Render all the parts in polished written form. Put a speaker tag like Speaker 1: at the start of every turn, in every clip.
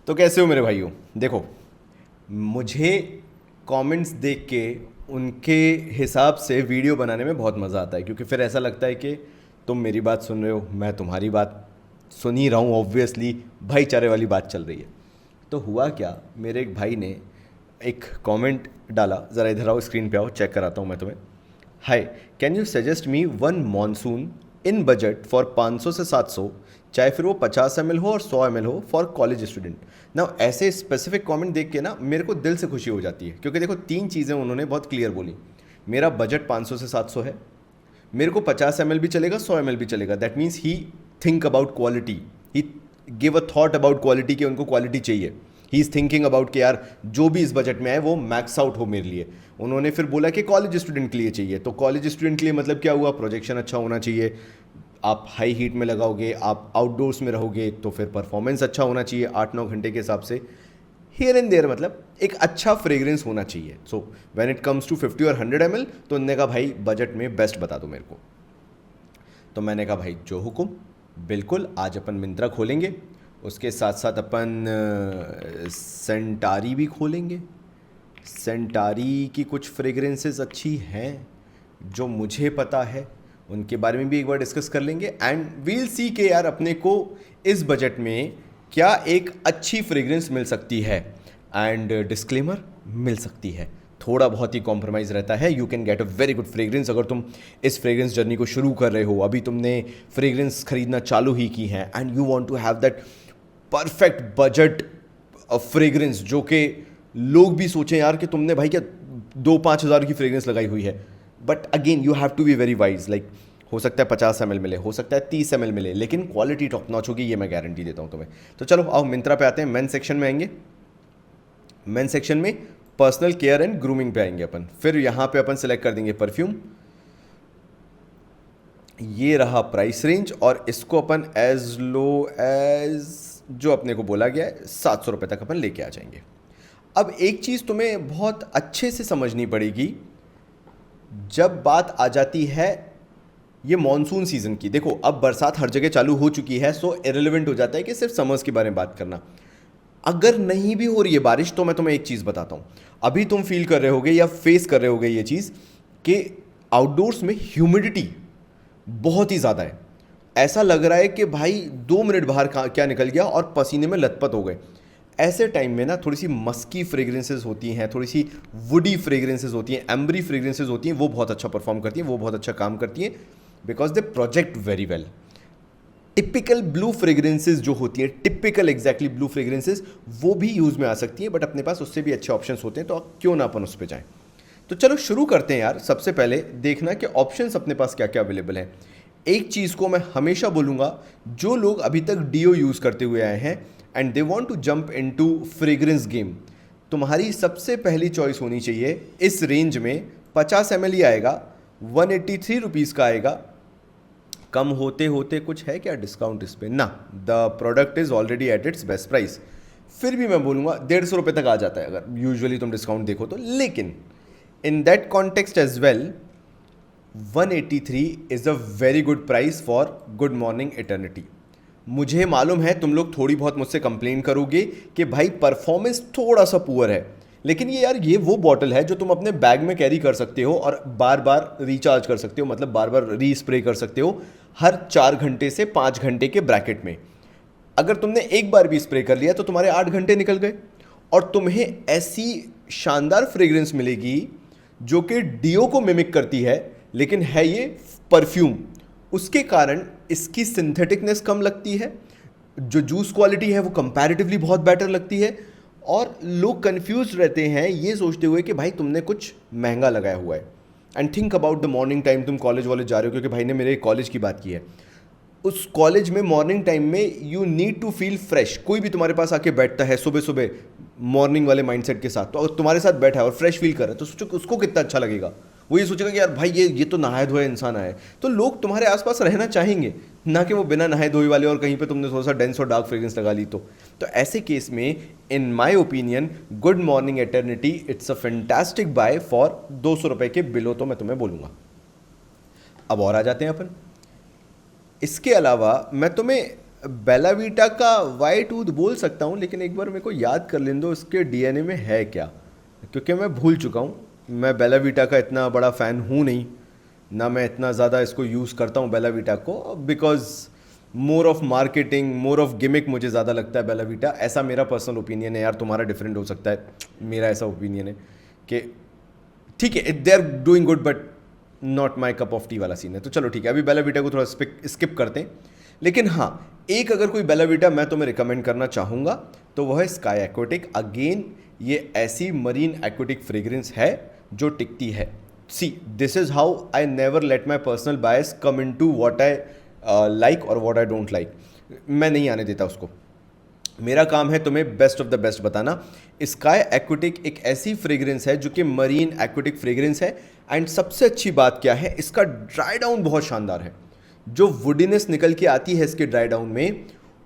Speaker 1: तो कैसे हो मेरे भाइयों? देखो, मुझे कमेंट्स देख के उनके हिसाब से वीडियो बनाने में बहुत मज़ा आता है, क्योंकि फिर ऐसा लगता है कि तुम मेरी बात सुन रहे हो, मैं तुम्हारी बात सुन ही रहा हूँ। ऑब्वियसली भाईचारे वाली बात चल रही है। तो हुआ क्या, मेरे एक भाई ने एक कमेंट डाला, ज़रा इधर आओ, स्क्रीन पे आओ, चेक कराता हूँ मैं तुम्हें। Hi, can you suggest me one monsoon in budget for 500 से 700, चाहे फिर वो 50 ml हो और 100 ml हो, फॉर कॉलेज स्टूडेंट। ना ऐसे स्पेसिफिक कमेंट देख के ना मेरे को दिल से खुशी हो जाती है, क्योंकि देखो तीन चीज़ें उन्होंने बहुत क्लियर बोली। मेरा बजट 500 से 700 है, मेरे को 50 ml भी चलेगा, 100 ml भी चलेगा। That means he think about quality, he give a thought about quality, कि उनको क्वालिटी चाहिए। ही इज़ थिंकिंग अबाउट कि यार जो भी इस बजट में है वो मैक्स आउट हो मेरे लिए। उन्होंने फिर बोला कि कॉलेज स्टूडेंट के लिए चाहिए, तो कॉलेज स्टूडेंट के लिए मतलब क्या हुआ, प्रोजेक्शन अच्छा होना चाहिए, आप हाई हीट में लगाओगे, आप आउटडोर्स में रहोगे, तो फिर परफॉर्मेंस अच्छा होना चाहिए 8-9 घंटे के हिसाब से। हियर एंड देयर मतलब एक अच्छा फ्रेग्रेंस होना चाहिए। So when it comes to 50 और 100 ml, तो उन्होंने कहा भाई बजट में बेस्ट बता दो मेरे को। तो मैंने कहा भाई जो हुकुम, बिल्कुल आज अपन मिंत्रा खोलेंगे, उसके साथ साथ अपन सेंटारी भी खोलेंगे। सेंटारी की कुछ फ्रेग्रेंसेस अच्छी हैं जो मुझे पता है, उनके बारे में भी एक बार डिस्कस कर लेंगे। एंड वील सी के यार अपने को इस बजट में क्या एक अच्छी फ्रेग्रेंस मिल सकती है। एंड डिस्क्लेमर, मिल सकती है, थोड़ा बहुत ही कॉम्प्रोमाइज़ रहता है। You can get a very good fragrance अगर तुम इस फ्रेग्रेंस जर्नी को शुरू कर रहे हो, अभी तुमने फ्रेग्रेंस खरीदना चालू ही की है, and you want to have that perfect budget fragrance जो कि लोग भी सोचें यार कि तुमने भाई क्या 2-5 हज़ार की फ्रेग्रेंस लगाई हुई है। But again you have to be very wise. Like हो सकता है 50 ml मिले, हो सकता है 30 ml मिले, लेकिन क्वालिटी टॉप नॉच होगी, ये मैं गारंटी देता हूँ तुम्हें। तो चलो आओ मिंत्रा पे आते हैं, मेन सेक्शन में आएंगे। मेन सेक्शन में पर्सनल केयर एंड ग्रूमिंग पे आएंगे अपन। फिर यहाँ पे अपन सेलेक्ट कर देंगे परफ्यूम। ये रहा प्राइस रेंज, और इसको अपन एज लो एज जो अपने को बोला गया है 700 रुपये तक अपन लेके आ जाएंगे। अब एक चीज़ तुम्हें बहुत अच्छे से समझनी पड़ेगी जब बात आ जाती है ये मॉनसून सीज़न की। देखो अब बरसात हर जगह चालू हो चुकी है, सो इरेलीवेंट हो जाता है कि सिर्फ समर्स के बारे में बात करना। अगर नहीं भी हो रही है बारिश, तो मैं तुम्हें एक चीज़ बताता हूँ, अभी तुम फील कर रहे होगे या फेस कर रहे होगे ये चीज़ कि आउटडोर्स में ह्यूमिडिटी बहुत ही ज़्यादा है। ऐसा लग रहा है कि भाई 2 मिनट बाहर क्या निकल गया और पसीने में लथपथ हो गए। ऐसे टाइम में ना थोड़ी सी मस्की फ्रेग्रेंसेज होती हैं, थोड़ी सी वुडी फ्रेग्रेंसेज होती हैं, एम्बरी फ्रेग्रेंसेज होती हैं, वो बहुत अच्छा परफॉर्म करती हैं, वो बहुत अच्छा काम करती हैं, because they project very well. Typical blue fragrances जो होती हैं, टिपिकल एग्जैक्टली ब्लू फ्रेग्रेंसेज, वो भी यूज़ में आ सकती है, बट अपने पास उससे भी अच्छे ऑप्शंस होते हैं, तो क्यों ना अपन उस पर जाएं। तो चलो शुरू करते हैं यार। सबसे पहले देखना कि ऑप्शंस अपने पास क्या क्या अवेलेबल हैं। एक चीज़ को मैं हमेशा बोलूँगा, जो लोग अभी तक डीओ यूज़ करते हुए आए हैं and they want to jump into fragrance game, तुम्हारी सबसे पहली चॉइस होनी चाहिए इस रेंज में 50 ml ही आएगा, 183 रुपीज़ का आएगा। कम होते होते कुछ है क्या डिस्काउंट इस पर? ना, the product is already at its best price. फिर भी मैं बोलूँगा 150 रुपये तक आ जाता है अगर यूजुअली तुम डिस्काउंट देखो तो। लेकिन in that context as well 183 is a very good price for good morning eternity. मुझे मालूम है तुम लोग थोड़ी बहुत मुझसे कंप्लेन करोगे कि भाई परफॉर्मेंस थोड़ा सा पुअर है, लेकिन ये यार ये वो बॉटल है जो तुम अपने बैग में कैरी कर सकते हो और बार बार रिचार्ज कर सकते हो, मतलब बार बार रीस्प्रे कर सकते हो हर 4 घंटे से 5 घंटे के ब्रैकेट में। अगर तुमने एक बार भी स्प्रे कर लिया तो तुम्हारे 8 घंटे निकल गए, और तुम्हें ऐसी शानदार फ्रेग्रेंस मिलेगी जो कि डीओ को मिमिक करती है, लेकिन है ये परफ्यूम। उसके कारण इसकी सिंथेटिकनेस कम लगती है, जो जूस क्वालिटी है वो कंपैरेटिवली बहुत बेटर लगती है, और लोग कंफ्यूज रहते हैं ये सोचते हुए कि भाई तुमने कुछ महंगा लगाया हुआ है। And think about the morning time, तुम कॉलेज वॉलेज जा रहे हो, क्योंकि भाई ने मेरे कॉलेज की बात की है। उस कॉलेज में मॉर्निंग टाइम में you need to feel fresh. कोई भी तुम्हारे पास आके बैठता है सुबह सुबह मॉर्निंग वाले माइंडसेट के साथ, तो अगर तुम्हारे साथ बैठा है और फ्रेश फील कर रहा है तो सोचो उसको कितना अच्छा लगेगा। वो ये सोचेगा कि यार भाई ये तो नहाए धोए इंसान आए। तो लोग तुम्हारे आसपास रहना चाहेंगे, ना कि वो बिना नहाए धोए वाले और कहीं पे तुमने थोड़ा सा डेंस और डार्क फ्रेग्रेंस लगा ली। तो ऐसे केस में in my opinion good morning eternity it's a fantastic buy for 200 रुपये के बिलो, तो मैं तुम्हें बोलूँगा। अब और आ जाते हैं अपन। इसके अलावा मैं तुम्हें बेला वीटा का वाई टूथ बोल सकता हूँ, लेकिन एक बार मेरे को याद कर लेने दो उसके डीएनए में है क्या, क्योंकि मैं भूल चुका हूँ। मैं बेला वीटा का इतना बड़ा फ़ैन हूँ नहीं, ना मैं इतना ज़्यादा इसको यूज़ करता हूँ बेला वीटा को, because more of marketing, more of gimmick मुझे ज़्यादा लगता है बेला वीटा। ऐसा मेरा पर्सनल ओपिनियन है यार, तुम्हारा डिफरेंट हो सकता है, मेरा ऐसा ओपिनियन है कि ठीक है they are doing good but not my cup of tea वाला सीन है। तो चलो ठीक है, अभी बेला वीटा को थोड़ा स्किप करते हैं। लेकिन हाँ, एक अगर कोई बेला वीटा मैं तुम्हें रिकमेंड करना चाहूँगा तो वह है स्काई एक्वेटिक। अगेन ये ऐसी मरीन एक्वेटिक फ्रेग्रेंस है जो टिकती है। See this is how I never let my personal bias come in to what I like और वॉट आई डोंट लाइक। मैं नहीं आने देता उसको, मेरा काम है तुम्हें बेस्ट ऑफ द बेस्ट बताना। स्काई एक्वेटिक एक ऐसी फ्रेग्रेंस है जो कि मरीन एक्वेटिक फ्रेग्रेंस है। एंड सबसे अच्छी बात क्या है, इसका ड्राई डाउन बहुत शानदार है। जो वुडीनेस निकल के आती है इसके ड्राई डाउन में,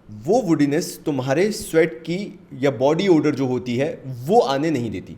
Speaker 1: वो वुडीनेस तुम्हारे स्वेट की या बॉडी ओडर जो होती है वो आने नहीं देती।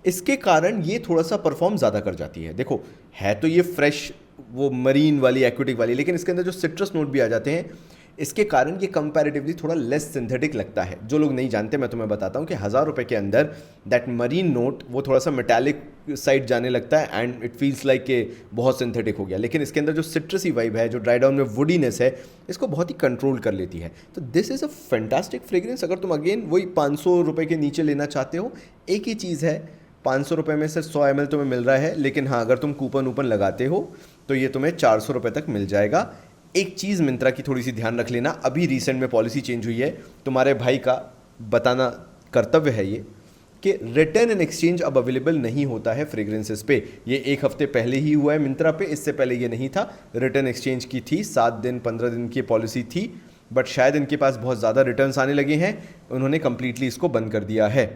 Speaker 1: इसके कारण ये थोड़ा सा परफॉर्म ज़्यादा कर जाती है। देखो है तो ये फ्रेश वो मरीन वाली एक्वेटिक वाली, लेकिन इसके अंदर जो सिट्रस नोट भी आ जाते हैं, इसके कारण ये कंपैरेटिवली थोड़ा लेस सिंथेटिक लगता है। जो लोग नहीं जानते मैं तुम्हें बताता हूँ कि 1000 रुपये के अंदर दैट मरीन नोट वो थोड़ा सा मेटालिक साइड जाने लगता है एंड इट फील्स लाइक कि बहुत सिंथेटिक हो गया। लेकिन इसके अंदर जो सिट्रसी वाइब है, जो ड्राई डाउन में वुडीनेस है, इसको बहुत ही कंट्रोल कर लेती है। तो this is a fantastic fragrance. अगर तुम अगेन वही 500 रुपये के नीचे लेना चाहते हो, एक ही चीज़ है, 500 रुपये में से 100 ml तुम्हें मिल रहा है। लेकिन हाँ, अगर तुम कूपन ऊपन लगाते हो तो ये तुम्हें 400 रुपये तक मिल जाएगा। एक चीज़ मिंत्रा की थोड़ी सी ध्यान रख लेना, अभी रिसेंट में पॉलिसी चेंज हुई है, तुम्हारे भाई का बताना कर्तव्य है ये, कि रिटर्न एंड एक्सचेंज अब अवेलेबल नहीं होता है फ्रेग्रेंसेस पे। ये 1 हफ्ते पहले ही हुआ है मिंत्रा पे, इससे पहले ये नहीं था। रिटर्न एक्सचेंज की थी 7 दिन 15 दिन की पॉलिसी थी, बट शायद इनके पास बहुत ज़्यादा रिटर्न्स आने लगे हैं, उन्होंने कंप्लीटली इसको बंद कर दिया है।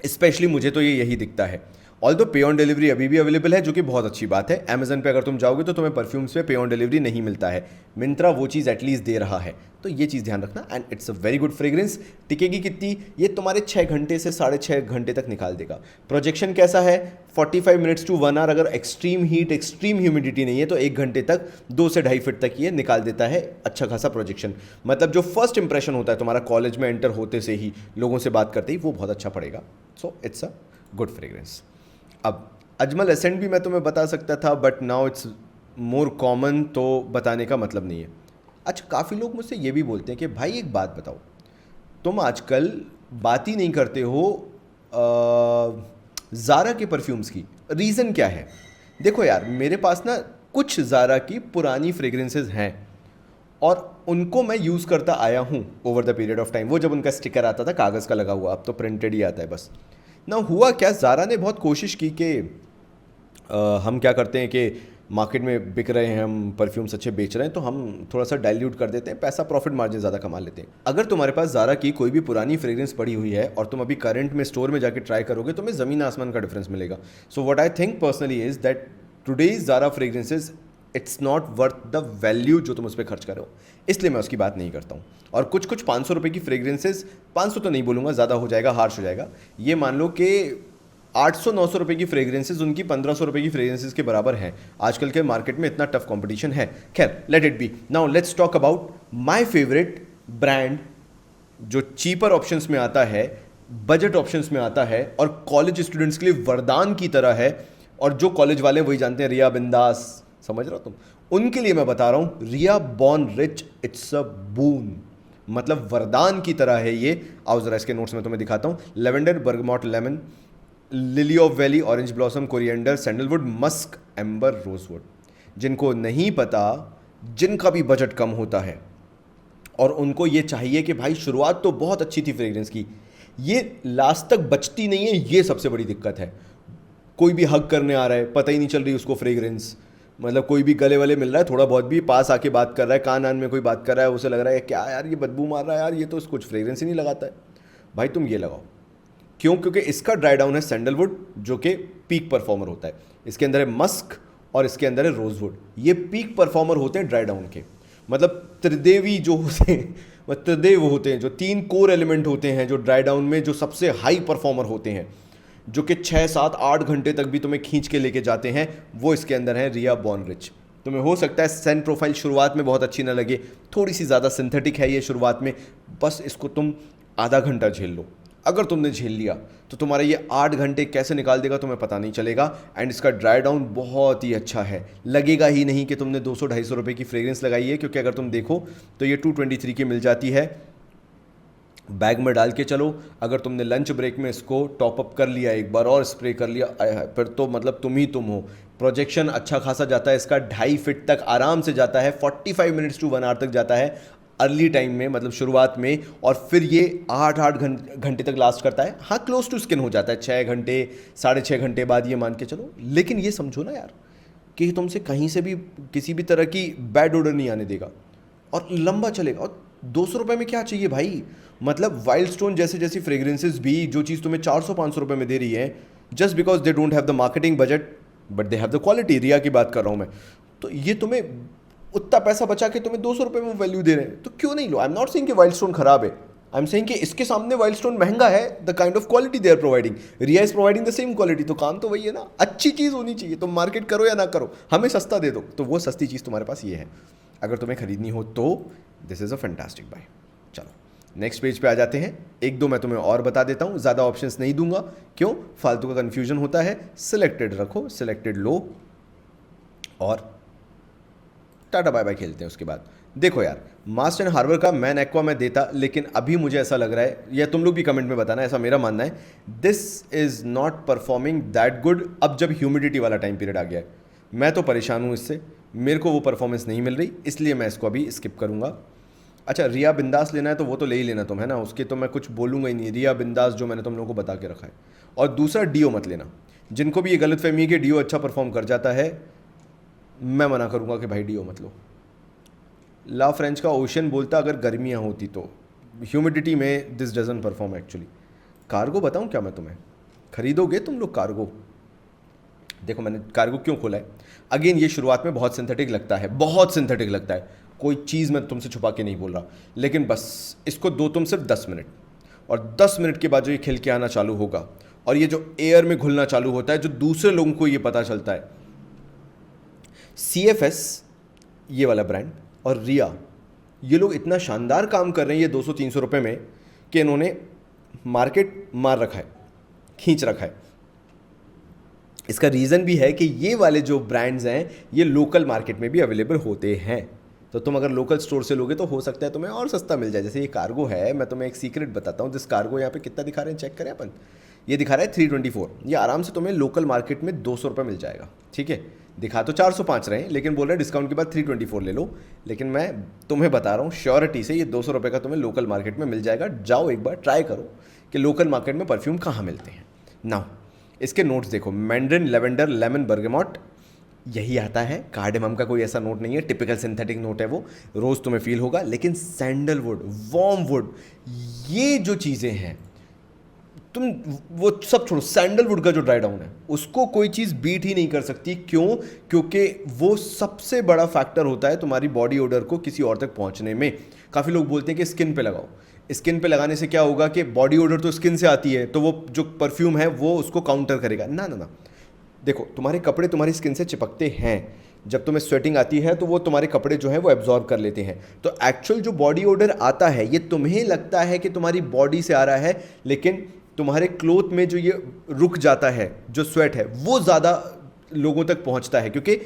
Speaker 1: स्पेशली मुझे तो ये यही दिखता है। ऑल्दो पे ऑन डिलीवरी अभी भी अवेलेबल है, जो कि बहुत अच्छी बात है। अमेजन पे अगर तुम जाओगे तो तुम्हें परफ्यूम्स पे ऑन डिलीवरी नहीं मिलता है। मिंत्रा वो चीज़ एटलीस्ट दे रहा है, तो ये चीज़ ध्यान रखना। And it's a very good fragrance. टिकेगी कितनी, ये तुम्हारे 6 घंटे से 6.5 घंटे तक निकाल देगा। प्रोजेक्शन कैसा है, 45 मिनट्स टू 1 आवर। अगर एक्सट्रीम हीट एक्सट्रीम ह्यूमिडिटी नहीं है तो 1 घंटे तक 2 से 2.5 फीट तक ये निकाल देता है अच्छा खासा प्रोजेक्शन। मतलब जो फर्स्ट इंप्रेशन होता है तुम्हारा कॉलेज में एंटर होते से ही, लोगों से बात करते ही, वो बहुत अच्छा पड़ेगा। So it's a good fragrance. अब अजमल एसेंट भी मैं तुम्हें बता सकता था, but now it's more common, तो बताने का मतलब नहीं है। अच्छा, काफ़ी लोग मुझसे ये भी बोलते हैं कि भाई एक बात बताओ, तुम आजकल बात ही नहीं करते हो ज़ारा के परफ्यूम्स की, रीज़न क्या है? देखो यार, मेरे पास ना कुछ ज़ारा की पुरानी फ्रेग्रेंसेस हैं और उनको मैं यूज़ करता आया हूँ over the period of time. वो जब उनका स्टिकर आता था कागज़ का लगा हुआ, अब तो प्रिंटेड ही आता है बस ना। हुआ क्या, ज़ारा ने बहुत कोशिश की कि हम क्या करते हैं कि मार्केट में बिक रहे हैं, हम परफ्यूम्स अच्छे बेच रहे हैं, तो हम थोड़ा सा डाइल्यूट कर देते हैं, पैसा प्रॉफिट मार्जिन ज़्यादा कमा लेते हैं। अगर तुम्हारे पास ज़ारा की कोई भी पुरानी फ्रेग्रेंस पड़ी हुई है और तुम अभी करंट में स्टोर में जाके ट्राई करोगे, तो तुम्हें ज़मीन आसमान का डिफरेंस मिलेगा। So what I think personally is that today's Zara fragrances it's not worth the value जो तुम उस पर खर्च करो, इसलिए मैं उसकी बात नहीं करता हूँ। और कुछ 500 रुपये की फ्रेग्रेंसेज, 500 तो नहीं बोलूँगा, ज़्यादा हो जाएगा, हार्श हो जाएगा, ये मान लो कि 800-900 रुपये की फ्रेग्रेंसेज उनकी 1500 रुपये की फ्रेग्रेंसेज के बराबर हैं। आजकल के मार्केट में इतना टफ कंपटीशन है। खैर, let it be. Now let's talk about my favourite brand जो चीपर ऑप्शंस में आता है, बजट ऑप्शंस में आता है और कॉलेज स्टूडेंट्स के लिए वरदान की तरह है। और जो कॉलेज वाले वही जानते हैं, रिया बिंदास, समझ रहे हो तुम, उनके लिए मैं बता रहा हूँ, रिया बॉर्न रिच, इट्स अ बून, मतलब वरदान की तरह है ये। आओ जरा इसके नोट्स में तुम्हें दिखाता हूँ। Lavender, bergamot, lemon, lily of valley, orange blossom, coriander, sandalwood, Musk, amber, rosewood. जिनको नहीं पता, जिनका भी बजट कम होता है और उनको ये चाहिए कि भाई शुरुआत तो बहुत अच्छी थी फ्रेग्रेंस की, ये लास्ट तक बचती नहीं है, ये सबसे बड़ी दिक्कत है। कोई भी हग करने आ रहा है, पता ही नहीं चल रही उसको फ्रेग्रेंस, मतलब कोई भी गले वाले मिल रहा है, थोड़ा बहुत भी पास आके बात कर रहा है, कान में कोई बात कर रहा है, उसे लग रहा है क्या यार ये बदबू मार रहा है यार, ये तो कुछ फ्रेग्रेंस ही नहीं लगाता है। भाई तुम ये लगाओ। क्यों? क्योंकि इसका ड्राई डाउन है सैंडलवुड, जो कि पीक परफॉर्मर होता है। इसके अंदर है मस्क और इसके अंदर है रोजवुड। ये पीक परफॉर्मर होते हैं ड्राई डाउन के, मतलब त्रिदेवी जो होते हैं, मतलब त्रिदेव होते हैं, जो 3 कोर एलिमेंट होते हैं जो ड्राई डाउन में जो सबसे हाई परफॉर्मर होते हैं, जो कि 6, 7, 8 घंटे तक भी तुम्हें खींच के लेके जाते हैं, वो इसके अंदर है रिया बॉर्न रिच। तुम्हें हो सकता है सेंट प्रोफाइल शुरुआत में बहुत अच्छी ना लगे, थोड़ी सी ज़्यादा सिंथेटिक है ये शुरुआत में, बस इसको तुम आधा घंटा झेल लो। अगर तुमने झेल लिया तो तुम्हारा ये 8 घंटे कैसे निकाल देगा तुम्हें पता नहीं चलेगा। एंड इसका ड्राई डाउन बहुत ही अच्छा है, लगेगा ही नहीं कि तुमने 200-250 रुपये की फ्रेग्रेंस लगाई है, क्योंकि अगर तुम देखो तो ये 223 की मिल जाती है। बैग में डाल के चलो, अगर तुमने लंच ब्रेक में इसको टॉप अप कर लिया, एक बार और स्प्रे कर लिया, आय हाय, फिर तो मतलब तुम ही तुम हो। प्रोजेक्शन अच्छा खासा जाता है इसका, 2.5 फीट तक आराम से जाता है, 45 मिनट्स टू 1 आवर तक जाता है अर्ली टाइम में, मतलब शुरुआत में। और फिर ये 8-8 घंटे तक लास्ट करता है। हाँ, क्लोज टू स्किन हो जाता है 6 घंटे 6.5 घंटे बाद, ये मान के चलो। लेकिन ये समझो ना यार कि तुमसे कहीं से भी किसी भी तरह की बैड ओडर नहीं आने देगा और लंबा चलेगा। और 200 रुपये में क्या चाहिए भाई, मतलब वाइल्ड स्टोन जैसे जैसी फ्रेग्रेंसेस भी जो चीज़ तुम्हें 400-500 रुपये में दे रही है, just because they don't have the marketing budget but they have the quality. Riya की बात कर रहा हूँ मैं, तो ये तुम्हें उतना पैसा बचा के तुम्हें 200 रुपये में वैल्यू दे रहे हैं, तो क्यों नहीं लो। आई एम नॉट सेइंग कि वाइल्ड स्टोन खराब है, आई एम सेइंग कि इसके सामने वाइल्ड स्टोन महंगा है। The kind of quality they are providing, Riya is providing the same quality, तो काम तो वही है ना, अच्छी चीज़ होनी चाहिए। तुम मार्केट करो या ना करो, हमें सस्ता दे दो, तो वो सस्ती चीज़ तुम्हारे पास ये है। अगर तुम्हें खरीदनी हो तो this is a fantastic buy. चलो नेक्स्ट पेज पे आ जाते हैं। एक दो मैं तुम्हें और बता देता हूँ, ज़्यादा ऑप्शंस नहीं दूंगा, क्यों, फालतू का कन्फ्यूजन होता है। सिलेक्टेड रखो, सिलेक्टेड लो और टाटा बाय बाय खेलते हैं। उसके बाद देखो यार, मास्ट एंड हार्बर का मैन एक्वा मैं देता, लेकिन अभी मुझे ऐसा लग रहा है, या तुम लोग भी कमेंट में बताना, ऐसा मेरा मानना है, this is not performing that good. अब जब ह्यूमिडिटी वाला टाइम पीरियड आ गया है, मैं तो परेशान हूँ इससे, मेरे को वो परफॉर्मेंस नहीं मिल रही, इसलिए मैं इसको अभी स्किप करूँगा। अच्छा, रिया बिंदास लेना है तो वो तो ले ही लेना तुम, है ना, उसके तो मैं कुछ बोलूँगा ही नहीं। रिया बिंदास जो मैंने तुम लोगों को बता के रखा है। और दूसरा, डीओ मत लेना। जिनको भी ये गलत फहमी है कि डीओ अच्छा परफॉर्म कर जाता है, मैं मना करूँगा कि भाई डीओ मत लो। ला फ्रेंच का ओशन बोलता अगर गर्मियाँ होती तो, ह्यूमिडिटी में this doesn't perform actually. Cargo बताऊँ क्या मैं तुम्हें, खरीदोगे तुम लोग कार्गो? देखो मैंने कार्गो क्यों खोला है, अगेन ये शुरुआत में बहुत सिंथेटिक लगता है, बहुत सिंथेटिक लगता है, कोई चीज़ मैं तुमसे छुपा के नहीं बोल रहा, लेकिन बस इसको दो तुम सिर्फ 10 मिनट, और 10 मिनट के बाद जो ये खिल के आना चालू होगा और ये जो एयर में घुलना चालू होता है, जो दूसरे लोगों को ये पता चलता है, CFS ये वाला ब्रांड और रिया, ये लोग इतना शानदार काम कर रहे हैं ये 200-300 रुपये में, कि इन्होंने मार्केट मार रखा है, खींच रखा है। इसका रीज़न भी है कि ये वाले जो ब्रांड्स हैं ये लोकल मार्केट में भी अवेलेबल होते हैं, तो तुम अगर लोकल स्टोर से लोगे तो हो सकता है तुम्हें और सस्ता मिल जाए। जैसे ये कार्गो है, मैं तुम्हें एक सीक्रेट बताता हूँ, दिस कार्गो यहाँ पे कितना दिखा रहे हैं चेक करें अपन, ये दिखा रहा है 324, ये आराम से तुम्हें लोकल मार्केट में 200 रुपये मिल जाएगा, ठीक है। दिखा तो 405 रहे हैं, लेकिन बोल रहे हैं डिस्काउंट के बाद 324 ले लो, लेकिन मैं तुम्हें बता रहा हूँ श्योरिटी से ये 200 रुपये का तुम्हें लोकल मार्केट में मिल जाएगा। जाओ एक बार ट्राई करो कि लोकल मार्केट में परफ्यूम कहाँ मिलते हैं। नाउ इसके नोट्स देखो, मैंड्रिन, लेवेंडर, लेमन, बर्गेमॉट, यही आता है। कार्डेमम का कोई ऐसा नोट नहीं है, टिपिकल सिंथेटिक नोट है वो, रोज़ तुम्हें फील होगा। लेकिन सैंडलवुड, वॉर्मवुड, ये जो चीज़ें हैं, तुम वो सब छोड़ो, सैंडलवुड का जो ड्राई डाउन है उसको कोई चीज़ बीट ही नहीं कर सकती। क्यों? क्योंकि वो सबसे बड़ा फैक्टर होता है तुम्हारी बॉडी ओडर को किसी और तक पहुंचने में। काफ़ी लोग बोलते हैं कि स्किन पे लगाओ, स्किन पे लगाने से क्या होगा कि बॉडी ओडर तो स्किन से आती है, तो वो जो परफ्यूम है वो उसको काउंटर करेगा। ना ना ना, देखो तुम्हारे कपड़े तुम्हारी स्किन से चिपकते हैं, जब तुम्हें स्वेटिंग आती है तो वो तुम्हारे कपड़े जो है वो एब्जॉर्ब कर लेते हैं। तो एक्चुअल जो बॉडी ओडर आता है, ये तुम्हें लगता है कि तुम्हारी बॉडी से आ रहा है, लेकिन तुम्हारे क्लोथ में जो ये रुक जाता है, जो स्वेट है, वो ज़्यादा लोगों तक पहुंचता है। क्योंकि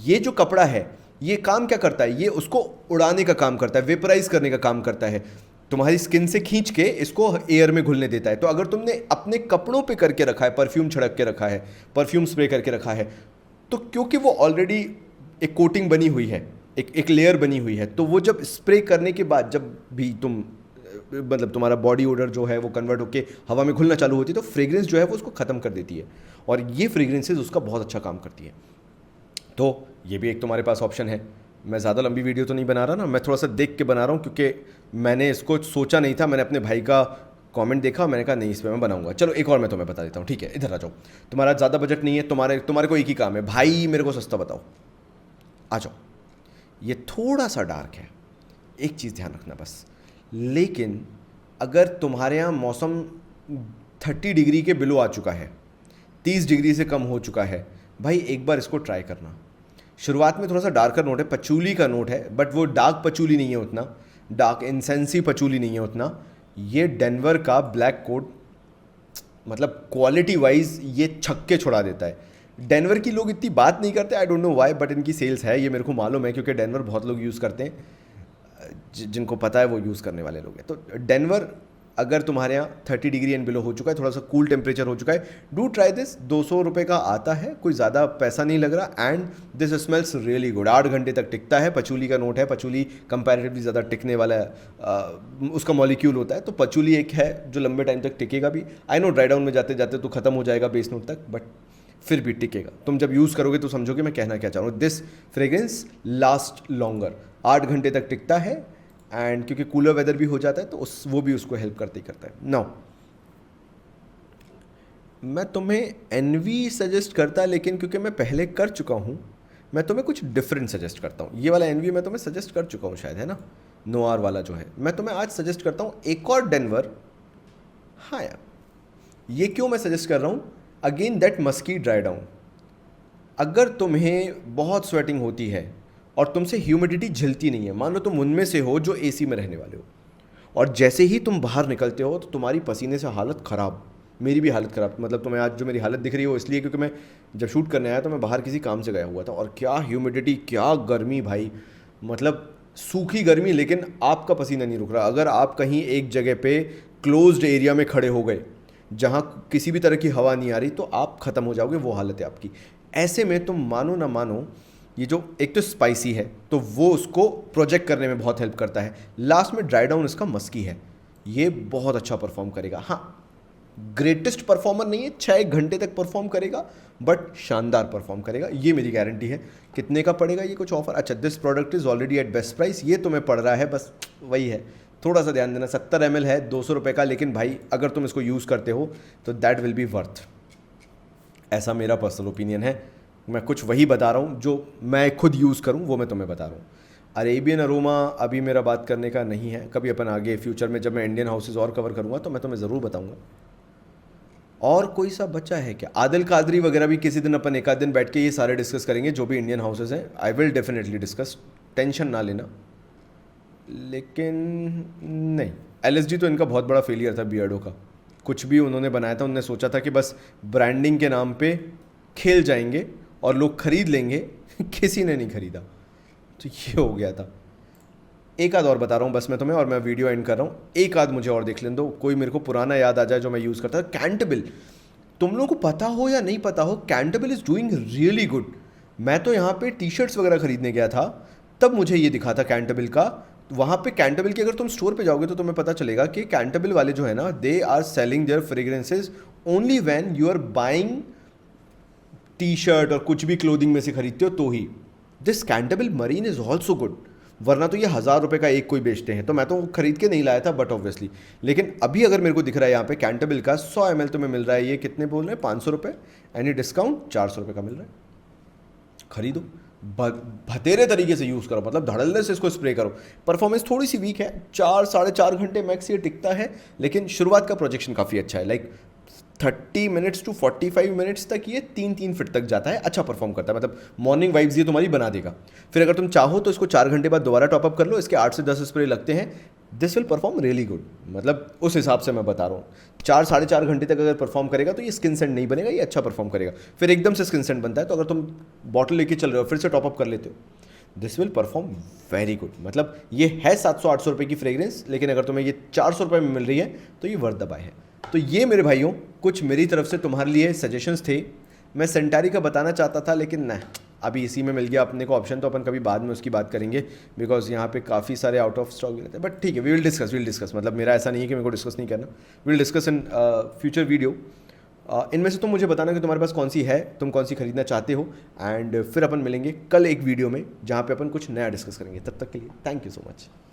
Speaker 1: ये जो कपड़ा है ये काम क्या करता है, ये उसको उड़ाने का काम करता है, वेपराइज करने का काम करता है, तुम्हारी स्किन से खींच के इसको एयर में घुलने देता है। तो अगर तुमने अपने कपड़ों पे करके रखा है, परफ्यूम छिड़क के रखा है, परफ्यूम स्प्रे करके रखा है, तो क्योंकि वो ऑलरेडी एक कोटिंग बनी हुई है, एक लेयर बनी हुई है, तो वो जब स्प्रे करने के बाद जब भी तुम मतलब तुम्हारा बॉडी ओडर जो है वो कन्वर्ट होकर हवा में घुलना चालू होती है, तो फ्रेग्रेंस जो है वो उसको ख़त्म कर देती है, और ये फ्रेग्रेंसेज उसका बहुत अच्छा काम करती है। तो ये भी एक तुम्हारे पास ऑप्शन है। मैं ज़्यादा लंबी वीडियो तो नहीं बना रहा ना, मैं थोड़ा सा देख के बना रहा हूँ, क्योंकि मैंने इसको सोचा नहीं था, मैंने अपने भाई का कमेंट देखा, मैंने कहा नहीं इस पर मैं बनाऊंगा। चलो एक और मैं तुम्हें बता देता हूँ, ठीक है, इधर आ जाओ। तुम्हारा ज़्यादा बजट नहीं है, तुम्हारे को एक ही काम है, भाई मेरे को सस्ता बताओ, आ जाओ। ये थोड़ा सा डार्क है, एक चीज़ ध्यान रखना बस, लेकिन अगर तुम्हारे यहाँ मौसम 30 डिग्री के बिलो आ चुका है, 30 डिग्री से कम हो चुका है, भाई एक बार इसको ट्राई करना। शुरुआत में थोड़ा सा डार्कर नोट है, पचूली का नोट है, बट वो डार्क पचूली नहीं है उतना, डार्क इंसेंसी पचूली नहीं है उतना। ये डेनवर का ब्लैक कोड मतलब क्वालिटी वाइज ये छक्के छुड़ा देता है। डेनवर की लोग इतनी बात नहीं करते, I don't know why, but इनकी सेल्स है, ये मेरे को मालूम है क्योंकि डेनवर बहुत लोग यूज़ करते हैं, जिनको पता है वो यूज़ करने वाले लोग हैं। तो डेनवर अगर तुम्हारे यहाँ 30 डिग्री एंड बिलो हो चुका है, थोड़ा सा कूल टेम्परेचर हो चुका है, डू ट्राई दिस। 200 रुपये का आता है, कोई ज़्यादा पैसा नहीं लग रहा, and this smells really good. 8 घंटे तक टिकता है, पचूली का नोट है, पचूली कंपैरेटिवली ज़्यादा टिकने वाला है, उसका मॉलिक्यूल होता है, तो पचूली एक है जो लंबे टाइम तक टिकेगा भी। आई नो ड्राई डाउन में जाते जाते तो ख़त्म हो जाएगा बेस नोट तक, बट फिर भी टिकेगा। तुम जब यूज़ करोगे तो समझोगे मैं कहना क्या चाह रहा हूँ। दिस फ्रेग्रेंस लास्ट लॉन्गर, 8 घंटे तक टिकता है, एंड क्योंकि कूलर वेदर भी हो जाता है तो वो भी उसको हेल्प करते ही करता है। नाउ मैं तुम्हें एनवी सजेस्ट करता, लेकिन क्योंकि मैं पहले कर चुका हूँ, मैं तुम्हें कुछ डिफरेंट सजेस्ट करता हूँ। ये वाला एनवी मैं तुम्हें सजेस्ट कर चुका हूँ शायद, है ना, नोआर वाला जो है, मैं तुम्हें आज सजेस्ट करता हूँ एक और डेनवर। हाँ यार, ये क्यों मैं सजेस्ट कर रहा हूँ, again that musky dry down. अगर तुम्हें बहुत स्वेटिंग होती है और तुमसे ह्यूमिडिटी झिलती नहीं है, मान लो तुम उनमें से हो जो एसी में रहने वाले हो, और जैसे ही तुम बाहर निकलते हो तो तुम्हारी पसीने से हालत ख़राब, मेरी भी हालत ख़राब, मतलब तुम्हें आज जो मेरी हालत दिख रही है वो इसलिए क्योंकि मैं जब शूट करने आया तो मैं बाहर किसी काम से गया हुआ था, और क्या ह्यूमिडिटी, क्या गर्मी भाई, मतलब सूखी गर्मी, लेकिन आपका पसीना नहीं रुक रहा। अगर आप कहीं एक जगह पे क्लोज्ड एरिया में खड़े हो गए जहाँ किसी भी तरह की हवा नहीं आ रही तो आप ख़त्म हो जाओगे, वो हालत है आपकी। ऐसे में तुम मानो ना मानो, ये जो एक तो स्पाइसी है तो वो उसको प्रोजेक्ट करने में बहुत हेल्प करता है, लास्ट में ड्राई डाउन इसका मस्की है, ये बहुत अच्छा परफॉर्म करेगा। हाँ, ग्रेटेस्ट परफॉर्मर नहीं है, 6 घंटे तक परफॉर्म करेगा, बट शानदार परफॉर्म करेगा, ये मेरी गारंटी है। कितने का पड़ेगा ये, कुछ ऑफर? अच्छा, this product is already at best price, ये तुम्हें पड़ रहा है, बस वही है, थोड़ा सा ध्यान देना। 70 ml है, 200 रुपये का, लेकिन भाई अगर तुम इसको यूज़ करते हो तो दैट विल बी वर्थ, ऐसा मेरा पर्सनल ओपिनियन है। मैं कुछ वही बता रहा हूँ जो मैं खुद यूज़ करूँ, वो मैं तुम्हें बता रहा हूँ। अरेबियन अरोमा अभी मेरा बात करने का नहीं है, कभी अपन आगे फ्यूचर में जब मैं इंडियन हाउसेज और कवर करूँगा तो मैं तुम्हें ज़रूर बताऊँगा। और कोई सा बच्चा है क्या? आदिल कादरी वगैरह भी किसी दिन अपन एक आध दिन बैठ के ये सारे डिस्कस करेंगे जो भी इंडियन हाउसेज हैं। I will definitely discuss, tension ना लेना। लेकिन नहीं, एलएसडी तो इनका बहुत बड़ा फेलियर था, बियर्डो का। कुछ भी उन्होंने बनाया था, उन्होंने सोचा था कि बस ब्रांडिंग के नाम पे खेल जाएंगे और लोग खरीद लेंगे किसी ने नहीं खरीदा, तो ये हो गया था। एक आध और बता रहा हूँ बस मैं तुम्हें, और मैं वीडियो एंड कर रहा हूँ। एक आध मुझे और देख लेने दो, कोई मेरे को पुराना याद आ जाए जो मैं यूज़ करता था। कैंटबिल, तुम लोगों को पता हो या नहीं पता हो, कैंटबिल इज़ डूइंग रियली गुड। मैं तो यहाँ पे टी शर्ट्स वगैरह खरीदने गया था, तब मुझे ये दिखा था कैंटबिल का। वहाँ पे कैंटबिल की अगर तुम स्टोर पे जाओगे तो तुम्हें पता चलेगा कि कैंटबिल वाले जो है ना, they are selling their fragrances only when you are buying T shirt और कुछ भी क्लोथिंग में से खरीदते हो तो ही। This Cantabil marine is also good, वरना तो ये 1000 रुपये का एक कोई बेचते हैं, तो मैं तो खरीद के नहीं लाया था, बट ऑब्वियसली। लेकिन अभी अगर मेरे को दिख रहा है यहाँ पे कैंटबिल का 100 ml तुम्हें मिल रहा है, ये कितने बोल रहे हैं, 500 रुपये, एनी डिस्काउंट 400 रुपये का मिल रहा है। खरीदो, भतेरे तरीके से यूज़ करो, मतलब धड़ल्ले से इसको स्प्रे करो। परफॉर्मेंस थोड़ी सी वीक है, 4-4.5 घंटे मैक्स ये टिकता है, लेकिन शुरुआत का प्रोजेक्शन काफ़ी अच्छा है। लाइक 30 मिनट्स टू 45 मिनट्स तक ये 3-3 फीट तक जाता है, अच्छा परफॉर्म करता है, मतलब मॉर्निंग वाइब्स ये तुम्हारी बना देगा। फिर अगर तुम चाहो तो इसको 4 घंटे बाद दोबारा टॉपअप कर लो, इसके 8 से 10 स्प्रे लगते हैं। This will perform really good, मतलब उस हिसाब से मैं बता रहा हूँ। 4-4.5 घंटे तक अगर परफॉर्म करेगा तो ये स्किन सेंट नहीं बनेगा, ये अच्छा परफॉर्म करेगा। फिर एकदम से स्किन सेंट बनता है, तो अगर तुम बॉटल लेके चल रहे हो फिर से टॉपअप कर लेते हो, this will perform very good. मतलब ये है 700-800 रुपये की फ्रेग्रेंस, लेकिन अगर तुम्हें ये 400 रुपये में मिल रही है तो ये वर्थ द बाय है। तो ये मेरे भाइयों कुछ मेरी तरफ से तुम्हारे लिए सजेशंस थे। मैं सेंटारी का बताना चाहता था, लेकिन नहीं, अभी इसी में मिल गया अपने को ऑप्शन, तो अपन कभी बाद में उसकी बात करेंगे, बिकॉज यहाँ पे काफ़ी सारे आउट ऑफ स्टॉक भी रहते हैं। बट ठीक है, वी विल डिस्कस, मतलब मेरा ऐसा नहीं है कि मेरे को डिस्कस नहीं करना, will discuss in future video. इनमें से तुम मुझे बताना कि तुम्हारे पास कौन सी है, तुम कौन सी खरीदना चाहते हो, एंड फिर अपन मिलेंगे कल एक वीडियो में जहाँ पे अपन कुछ नया डिस्कस करेंगे। तब तक के लिए थैंक यू सो मच।